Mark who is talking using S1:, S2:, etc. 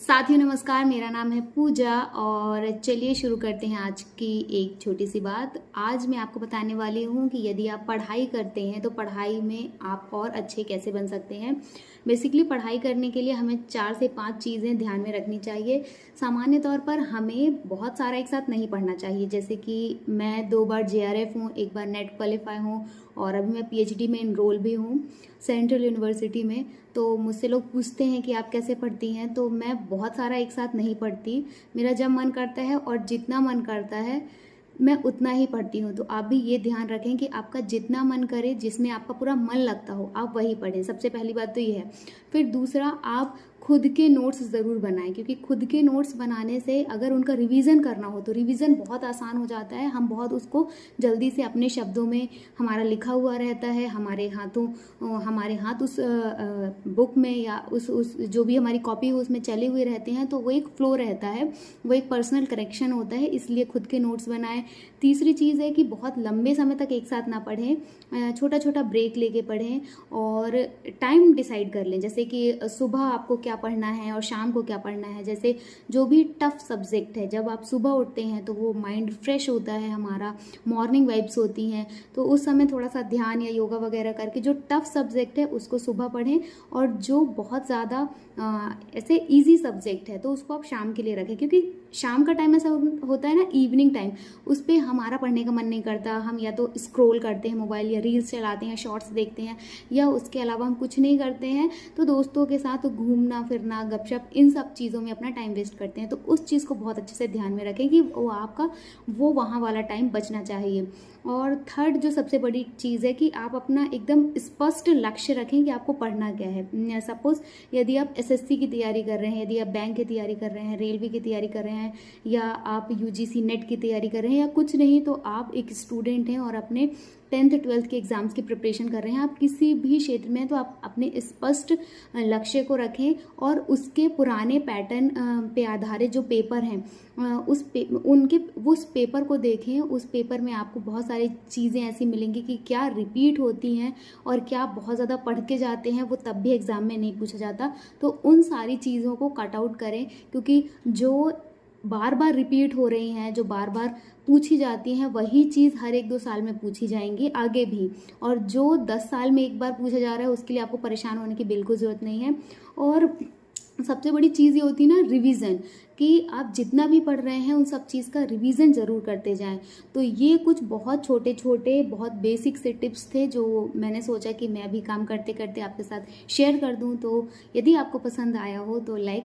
S1: साथियों नमस्कार, मेरा नाम है पूजा और चलिए शुरू करते हैं आज की एक छोटी सी बात। आज मैं आपको बताने वाली हूँ कि यदि आप पढ़ाई करते हैं तो पढ़ाई में आप और अच्छे कैसे बन सकते हैं। बेसिकली पढ़ाई करने के लिए हमें 4 से 5 चीज़ें ध्यान में रखनी चाहिए। सामान्य तौर पर हमें बहुत सारा एक साथ नहीं पढ़ना चाहिए, जैसे कि मैं 2 बार JRF हूँ, 1 बार नेट क्वालिफाई हूँ और अभी मैं PhD में इनरोल भी हूँ सेंट्रल यूनिवर्सिटी में। तो मुझसे लोग पूछते हैं कि आप कैसे पढ़ती हैं, तो मैं बहुत सारा एक साथ नहीं पढ़ती। मेरा जब मन करता है और जितना मन करता है मैं उतना ही पढ़ती हूँ। तो आप भी ये ध्यान रखें कि आपका जितना मन करे, जिसमें आपका पूरा मन लगता हो, आप वही पढ़ें। सबसे पहली बात तो ये है। फिर दूसरा, आप खुद के नोट्स ज़रूर बनाएं, क्योंकि खुद के नोट्स बनाने से अगर उनका रिवीजन करना हो तो रिवीजन बहुत आसान हो जाता है। हम बहुत उसको जल्दी से अपने शब्दों में, हमारा लिखा हुआ रहता है, हमारे हाथ उस बुक में या उस जो भी हमारी कॉपी हो उसमें चले हुए रहते हैं, तो वो एक फ्लो रहता है, वो एक पर्सनल करेक्शन होता है। इसलिए खुद के नोट्स बनाएं। तीसरी चीज़ है कि बहुत लंबे समय तक एक साथ ना पढ़ें, छोटा छोटा ब्रेक लेके पढ़ें और टाइम डिसाइड कर लें, जैसे कि सुबह आपको क्या पढ़ना है और शाम को क्या पढ़ना है। जैसे जो भी टफ सब्जेक्ट है, जब आप सुबह उठते हैं तो वो माइंड फ्रेश होता है, हमारा मॉर्निंग वाइब्स होती हैं, तो उस समय थोड़ा सा ध्यान या योगा वगैरह करके जो टफ सब्जेक्ट है उसको सुबह पढ़ें, और जो बहुत ज़्यादा ऐसे इजी सब्जेक्ट है तो उसको आप शाम के लिए रखें, क्योंकि शाम का टाइम ऐसा होता है ना, इवनिंग टाइम, उस पर हमारा पढ़ने का मन नहीं करता। हम या तो स्क्रॉल करते हैं मोबाइल, या रील्स चलाते हैं, शॉर्ट्स देखते हैं, या उसके अलावा हम कुछ नहीं करते हैं, तो दोस्तों के साथ घूमना फिरना, गपशप, इन सब चीज़ों में अपना टाइम वेस्ट करते हैं। तो उस चीज़ को बहुत अच्छे से ध्यान में रखें कि वो वहाँ वाला टाइम बचना चाहिए। और थर्ड जो सबसे बड़ी चीज़ है कि आप अपना एकदम स्पष्ट लक्ष्य रखें कि आपको पढ़ना क्या है। सपोज यदि आप SSC की तैयारी कर रहे हैं, यदि आप बैंक की तैयारी कर रहे हैं, रेलवे की तैयारी कर रहे हैं, या आप UGC नेट की तैयारी कर रहे हैं, या कुछ नहीं तो आप एक स्टूडेंट हैं और अपने 10th 12th के एग्ज़ाम्स की प्रिपरेशन कर रहे हैं, आप किसी भी क्षेत्र में, तो आप अपने स्पष्ट लक्ष्य को रखें और उसके पुराने पैटर्न पे आधारित जो पेपर हैं उस पेपर को देखें। उस पेपर में आपको बहुत सारी चीज़ें ऐसी मिलेंगी कि क्या रिपीट होती हैं और क्या बहुत ज़्यादा पढ़ के जाते हैं, वो तब भी एग्ज़ाम में नहीं पूछा जाता। तो उन सारी चीज़ों को कट आउट करें, क्योंकि जो बार बार रिपीट हो रही हैं, जो बार बार पूछी जाती हैं, वही चीज़ हर 1-2 साल में पूछी जाएंगी आगे भी, और जो 10 साल में एक बार पूछा जा रहा है उसके लिए आपको परेशान होने की बिल्कुल ज़रूरत नहीं है। और सबसे बड़ी चीज़ ये होती है ना, रिवीजन, कि आप जितना भी पढ़ रहे हैं उन सब चीज़ का रिवीजन ज़रूर करते जाएं। तो ये कुछ बहुत छोटे छोटे बहुत बेसिक से टिप्स थे जो मैंने सोचा कि मैं भी काम करते करते आपके साथ शेयर कर दूं। तो यदि आपको पसंद आया हो तो लाइक